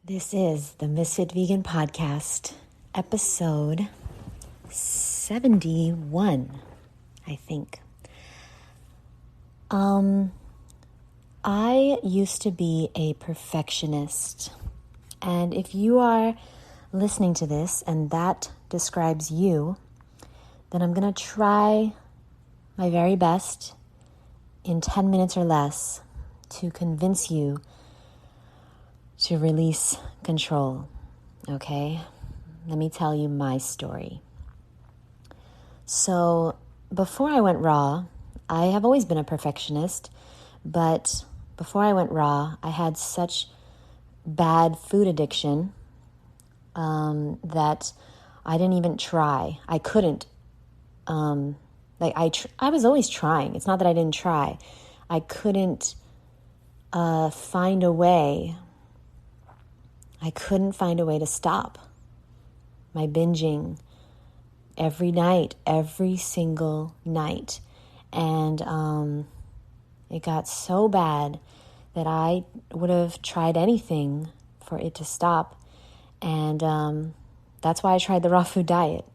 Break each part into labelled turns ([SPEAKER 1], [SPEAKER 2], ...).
[SPEAKER 1] This is the Ms.FitVegan podcast, episode 71, I think. I used to be a perfectionist, and if you are listening to this and that describes you, then I'm going to try my very best in 10 minutes or less to convince you to release control, okay? Let me tell you my story. So before I went raw, I have always been a perfectionist, but before I went raw, I had such bad food addiction that I didn't even try. I couldn't. I was always trying. It's not that I didn't try. I couldn't find a way. I couldn't find a way to stop my binging every night, every single night. And it got so bad that I would have tried anything for it to stop. And that's why I tried the raw food diet.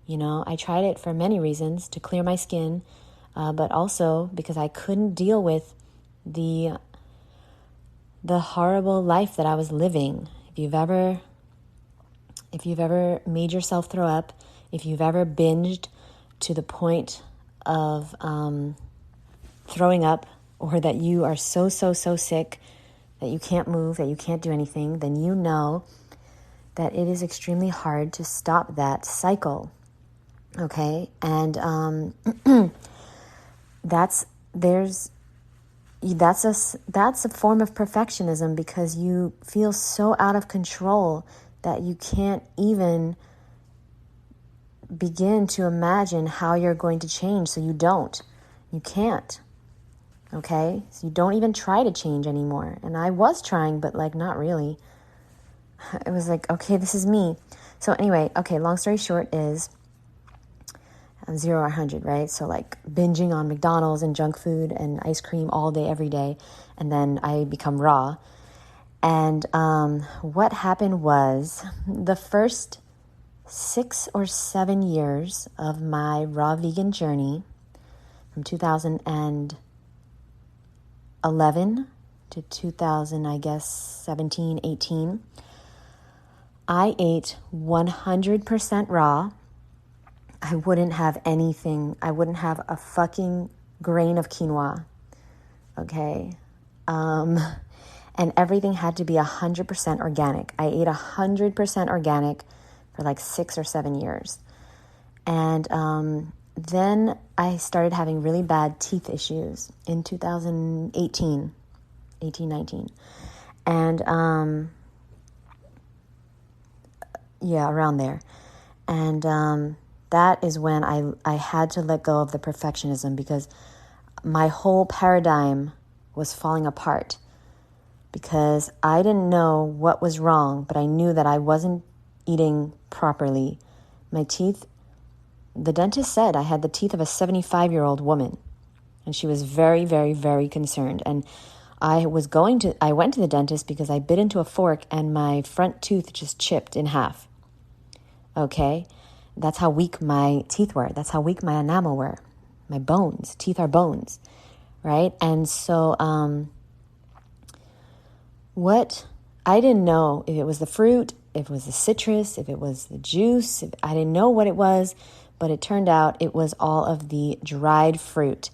[SPEAKER 1] You know, I tried it for many reasons, to clear my skin, but also because I couldn't deal with the horrible life that I was living. If you've ever made yourself throw up, if you've ever binged to the point of throwing up, or that you are so sick that you can't move, that you can't do anything, then you know that it is extremely hard to stop that cycle. Okay? And that's a form of perfectionism, because you feel so out of control that you can't even begin to imagine how you're going to change. So you can't. Okay? So you don't even try to change anymore. And I was trying, but not really. It was okay, this is me. So anyway, okay, long story short is 0 or 100, right? So binging on McDonald's and junk food and ice cream all day, every day. And then I become raw. And what happened was, the first 6 or 7 years of my raw vegan journey, from 2011 to 2017, 18, I ate 100% raw. I wouldn't have anything. I wouldn't have a fucking grain of quinoa. Okay? And everything had to be 100% organic. I ate 100% organic for 6 or 7 years. And then I started having really bad teeth issues in 2018, 19. And around there. And that is when I had to let go of the perfectionism, because my whole paradigm was falling apart, because I didn't know what was wrong, but I knew that I wasn't eating properly. My teeth, the dentist said I had the teeth of a 75-year-old woman, and she was very, very, very concerned. And I went to the dentist because I bit into a fork and my front tooth just chipped in half. Okay? That's how weak my teeth were. That's how weak my enamel were. My bones. Teeth are bones. Right? And so I didn't know if it was the fruit, if it was the citrus, if it was the juice. I didn't know what it was, but it turned out it was all of the dried fruit.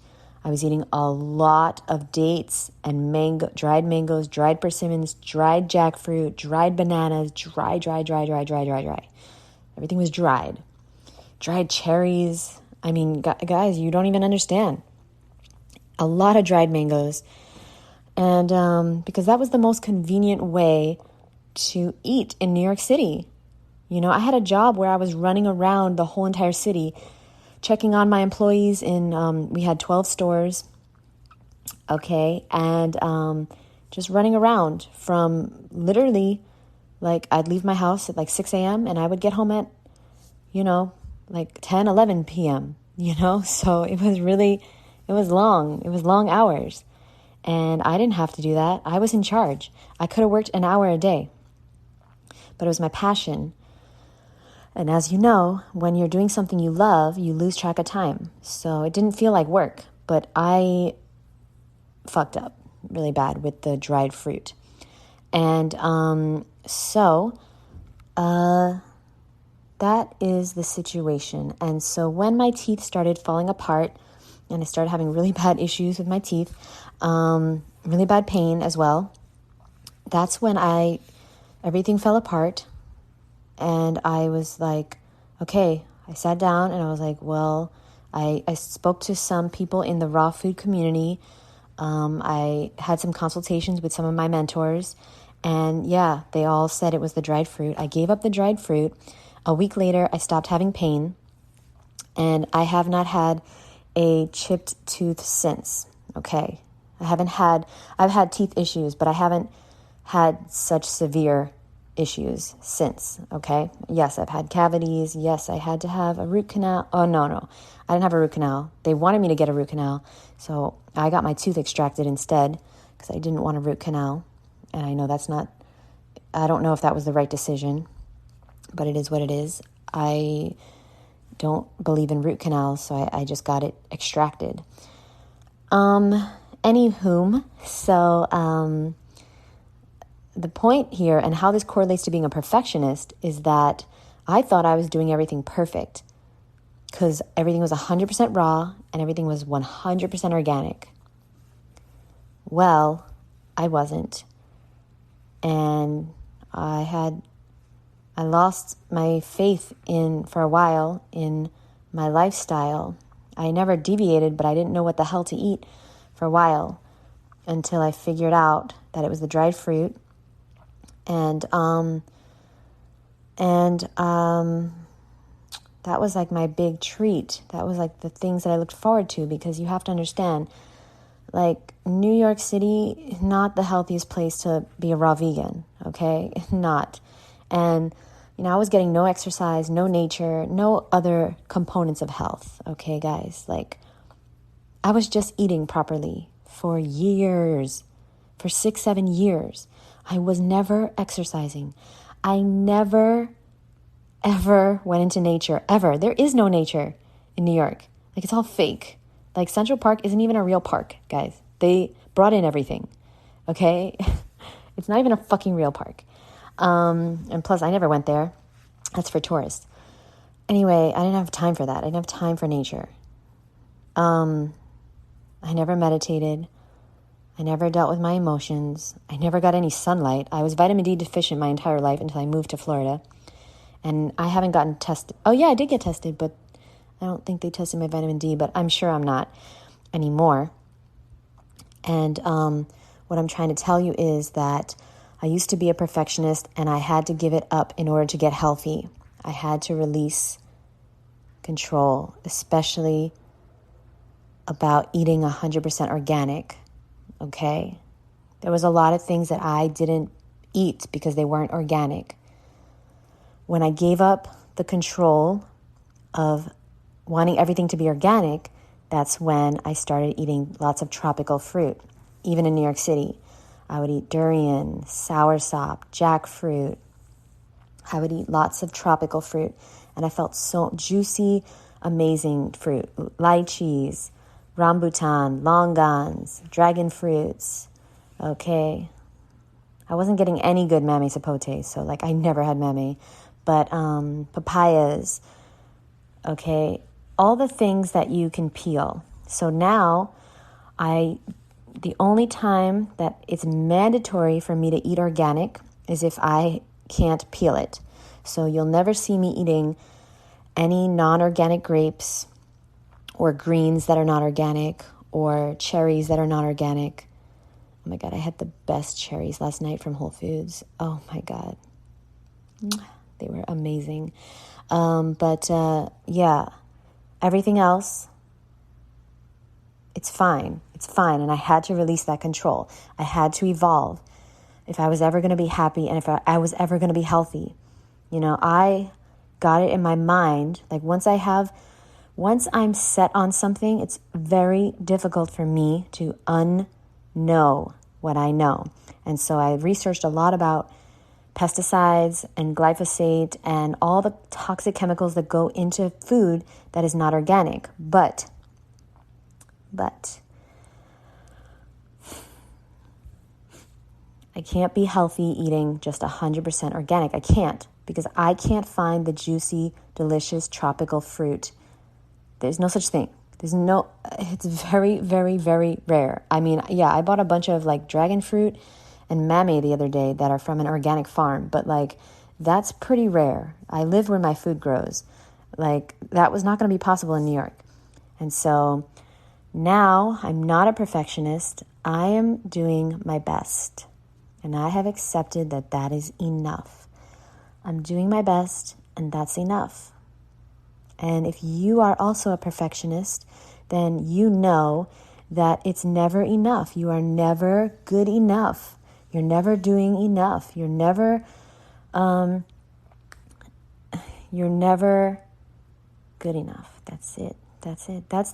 [SPEAKER 1] I was eating a lot of dates and dried mangoes, dried persimmons, dried jackfruit, dried bananas, dry. Everything was dried. Dried cherries. I mean, guys, you don't even understand. A lot of dried mangoes. And because that was the most convenient way to eat in New York City. You know, I had a job where I was running around the whole entire city, checking on my employees we had 12 stores. Okay. And just running around from literally, I'd leave my house at 6 a.m. and I would get home at, 10, 11 p.m., So it was long. It was long hours. And I didn't have to do that. I was in charge. I could have worked an hour a day. but it was my passion. And as you know, when you're doing something you love, you lose track of time. So it didn't feel like work, but I fucked up really bad with the dried fruit. And that is the situation. And so when my teeth started falling apart and I started having really bad issues with my teeth, really bad pain as well, that's when everything fell apart. And I was like, okay, I sat down and I was like, well, I spoke to some people in the raw food community. I had some consultations with some of my mentors. And yeah, they all said it was the dried fruit. I gave up the dried fruit. A week later, I stopped having pain. And I have not had a chipped tooth since. Okay. I've had teeth issues, but I haven't had such severe issues since. Okay. Yes, I've had cavities. Yes, I had to have a root canal. Oh, no. I didn't have a root canal. They wanted me to get a root canal. So I got my tooth extracted instead because I didn't want a root canal. And I know I don't know if that was the right decision, but it is what it is. I don't believe in root canals, so I just got it extracted. Anywhom, so the point here and how this correlates to being a perfectionist is that I thought I was doing everything perfect because everything was 100% raw and everything was 100% organic. Well, I wasn't. And I lost my faith for a while in my lifestyle. I never deviated, but I didn't know what the hell to eat for a while until I figured out that it was the dried fruit. And that was like my big treat. That was like the things that I looked forward to, because you have to understand, like, New York City, not the healthiest place to be a raw vegan, okay? Not. And, I was getting no exercise, no nature, no other components of health, okay, guys? Like, I was just eating properly for years, for 6-7 years. I was never exercising. I never, ever went into nature, ever. There is no nature in New York. Like, it's all fake. Like, Central Park isn't even a real park, guys. They brought in everything, okay? It's not even a fucking real park. And plus, I never went there. That's for tourists. Anyway, I didn't have time for that. I didn't have time for nature. I never meditated. I never dealt with my emotions. I never got any sunlight. I was vitamin D deficient my entire life until I moved to Florida. And I haven't gotten tested. Oh, yeah, I did get tested, but I don't think they tested my vitamin D, but I'm sure I'm not anymore. And what I'm trying to tell you is that I used to be a perfectionist, and I had to give it up in order to get healthy. I had to release control, especially about eating 100% organic, okay? There was a lot of things that I didn't eat because they weren't organic. When I gave up the control of wanting everything to be organic, that's when I started eating lots of tropical fruit. Even in New York City, I would eat durian, soursop, jackfruit. I would eat lots of tropical fruit, and I felt so juicy, amazing fruit. Lychees, rambutan, longans, dragon fruits, okay? I wasn't getting any good mamey sapote, so like I never had mamey. But papayas, okay? All the things that you can peel. So now the only time that it's mandatory for me to eat organic is if I can't peel it. So you'll never see me eating any non-organic grapes or greens that are not organic or cherries that are not organic. Oh my God, I had the best cherries last night from Whole Foods. Oh my God. They were amazing. Yeah, everything else, it's fine. It's fine. And I had to release that control. I had to evolve if I was ever going to be happy and if I was ever going to be healthy. I got it in my mind. Like once I'm set on something, it's very difficult for me to unknow what I know. And so I researched a lot about pesticides and glyphosate and all the toxic chemicals that go into food that is not organic. But I can't be healthy eating just 100% organic. I can't, because I can't find the juicy, delicious tropical fruit. There's no such thing. It's very, very, very rare. I mean, yeah, I bought a bunch of like dragon fruit and mame the other day that are from an organic farm, but like that's pretty rare. I live where my food grows. Like that was not going to be possible in New York. And so now I'm not a perfectionist. I am doing my best. And I have accepted that that is enough. I'm doing my best, and that's enough. And if you are also a perfectionist, then you know that it's never enough. You are never good enough. You're never doing enough. You're never good enough. That's it. That's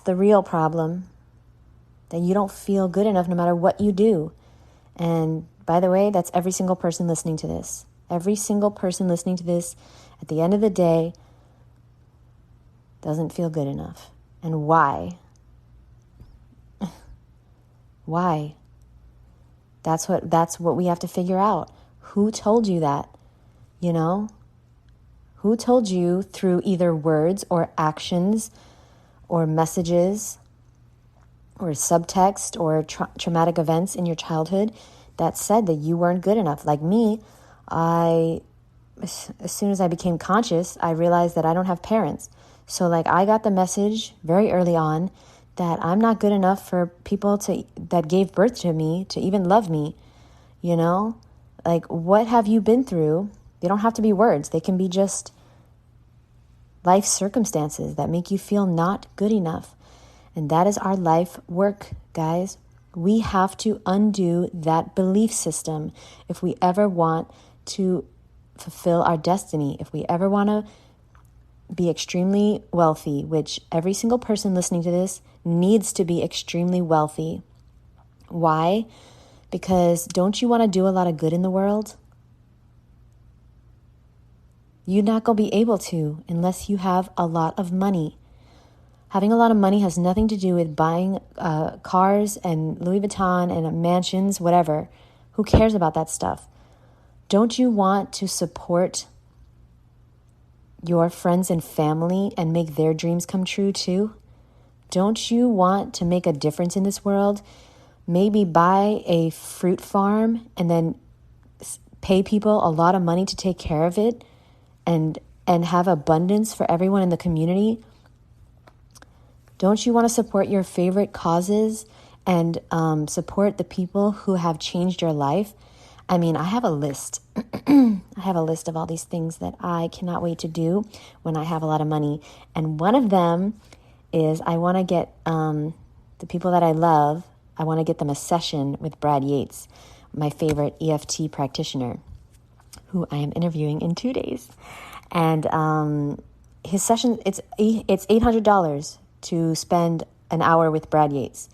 [SPEAKER 1] the real problem, that you don't feel good enough no matter what you do. And by the way, that's every single person listening to this. Every single person listening to this, at the end of the day, doesn't feel good enough. And why? Why? That's what we have to figure out. Who told you that? You know? Who told you through either words or actions or messages or subtext or traumatic events in your childhood that said that you weren't good enough? Like me, as soon as I became conscious, I realized that I don't have parents. So like I got the message very early on that I'm not good enough for people that gave birth to me to even love me, you know? Like, what have you been through? They don't have to be words. They can be just life circumstances that make you feel not good enough. And that is our life work, guys. We have to undo that belief system if we ever want to fulfill our destiny, if we ever want to be extremely wealthy, which every single person listening to this needs to be extremely wealthy. Why? Because don't you want to do a lot of good in the world? You're not going to be able to unless you have a lot of money. Having a lot of money has nothing to do with buying cars and Louis Vuitton and mansions, whatever. Who cares about that stuff? Don't you want to support your friends and family and make their dreams come true too? Don't you want to make a difference in this world? Maybe buy a fruit farm and then pay people a lot of money to take care of it and have abundance for everyone in the community? Don't you want to support your favorite causes and support the people who have changed your life? I mean, I have a list. I have a list of all these things that I cannot wait to do when I have a lot of money. And one of them is I want to get the people that I love, I want to get them a session with Brad Yates, my favorite EFT practitioner, who I am interviewing in 2 days. And his session, it's $800 to spend an hour with Brad Yates.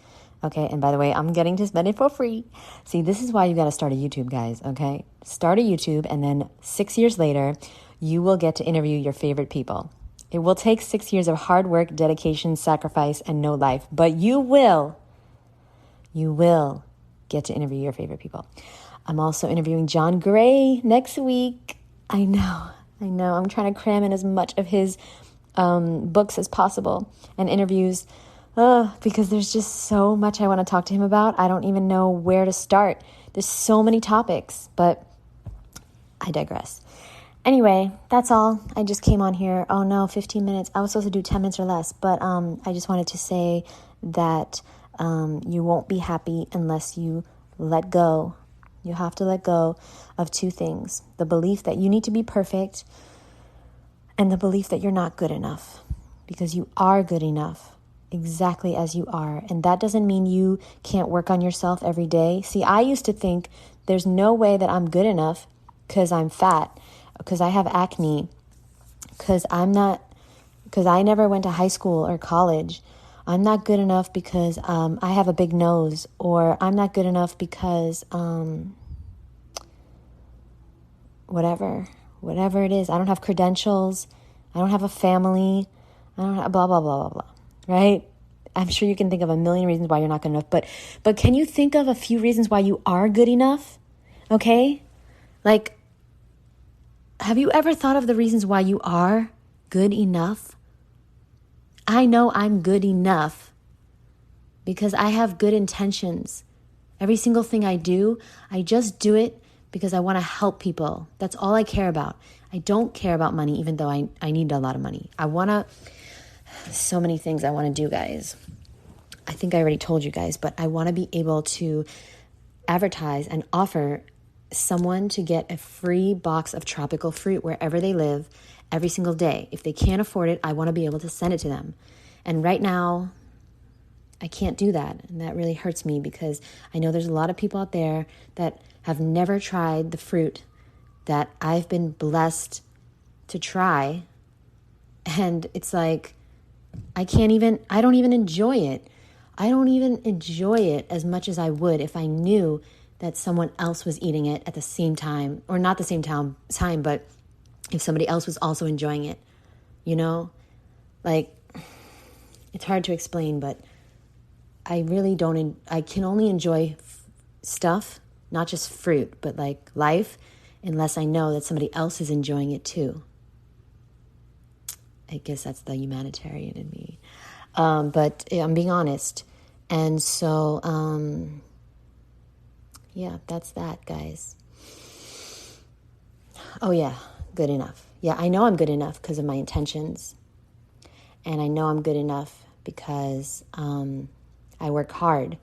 [SPEAKER 1] Okay, and by the way, I'm getting to spend it for free. See, this is why you got to start a YouTube, guys, okay? Start a YouTube, and then 6 years later, you will get to interview your favorite people. It will take 6 years of hard work, dedication, sacrifice, and no life, but you will get to interview your favorite people. I'm also interviewing John Gray next week. I know. I'm trying to cram in as much of his books as possible and interviews because there's just so much I want to talk to him about. I don't even know where to start. There's so many topics, but I digress. Anyway, that's all. I just came on here. Oh no, 15 minutes. I was supposed to do 10 minutes or less, but I just wanted to say that you won't be happy unless you let go. You have to let go of two things: the belief that you need to be perfect and the belief that you're not good enough, because you are good enough exactly as you are. And that doesn't mean you can't work on yourself every day. See, I used to think there's no way that I'm good enough because I'm fat, because I have acne, because I never went to high school or college, I'm not good enough because I have a big nose, or I'm not good enough because whatever it is. I don't have credentials. I don't have a family. I don't have blah, blah, blah, blah, blah, right? I'm sure you can think of a million reasons why you're not good enough, but can you think of a few reasons why you are good enough? Okay? Like, have you ever thought of the reasons why you are good enough? I know I'm good enough because I have good intentions. Every single thing I do, I just do it because I want to help people. That's all I care about. I don't care about money, even though I need a lot of money. So many things I want to do, guys. I think I already told you guys, but I want to be able to advertise and offer someone to get a free box of tropical fruit wherever they live every single day. If they can't afford it, I want to be able to send it to them. And right now, I can't do that. And that really hurts me because I know there's a lot of people out there that have never tried the fruit that I've been blessed to try. And it's like, I don't even enjoy it. I don't even enjoy it as much as I would if I knew that someone else was eating it at the same time, or not the same time, but if somebody else was also enjoying it, like, it's hard to explain, but I can only enjoy stuff, not just fruit, but like life, unless I know that somebody else is enjoying it too. I guess that's the humanitarian in me. But I'm being honest. And so, yeah, that's that, guys. Oh, yeah, good enough. Yeah, I know I'm good enough because of my intentions. And I know I'm good enough because I work hard.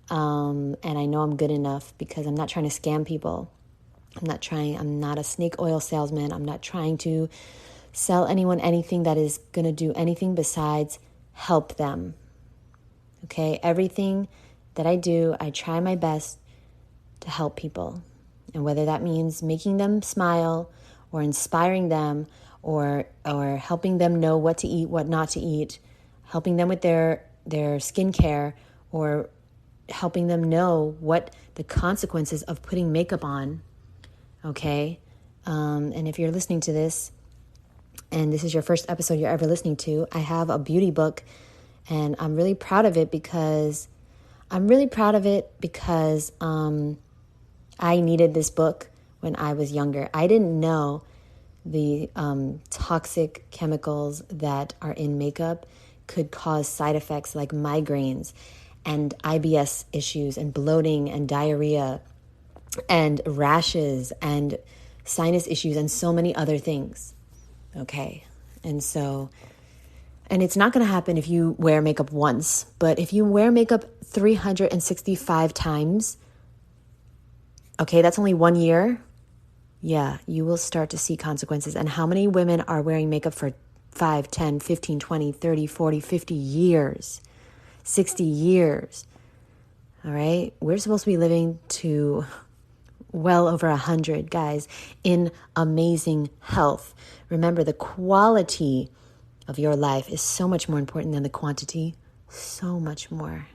[SPEAKER 1] And I know I'm good enough because I'm not trying to scam people. I'm not a snake oil salesman. I'm not trying to sell anyone anything that is going to do anything besides help them. Okay? Everything that I do, I try my best to help people. And whether that means making them smile or inspiring them or helping them know what to eat, what not to eat, helping them with their skincare, or helping them know what the consequences of putting makeup on. Okay? And if you're listening to this, and this is your first episode you're ever listening to, I have a beauty book, and I'm really proud of it because I needed this book when I was younger. I didn't know the toxic chemicals that are in makeup could cause side effects like migraines and IBS issues and bloating and diarrhea and rashes and sinus issues and so many other things. Okay. And it's not going to happen if you wear makeup once, but if you wear makeup 365 times, okay, that's only 1 year. Yeah, you will start to see consequences. And how many women are wearing makeup for 5, 10, 15, 20, 30, 40, 50 years, 60 years? All right. We're supposed to be living to well over 100, guys, in amazing health. Remember, the quality of your life is so much more important than the quantity. So much more.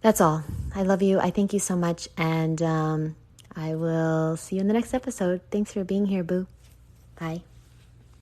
[SPEAKER 1] That's all. I love you. I thank you so much. And I will see you in the next episode. Thanks for being here, boo. Bye.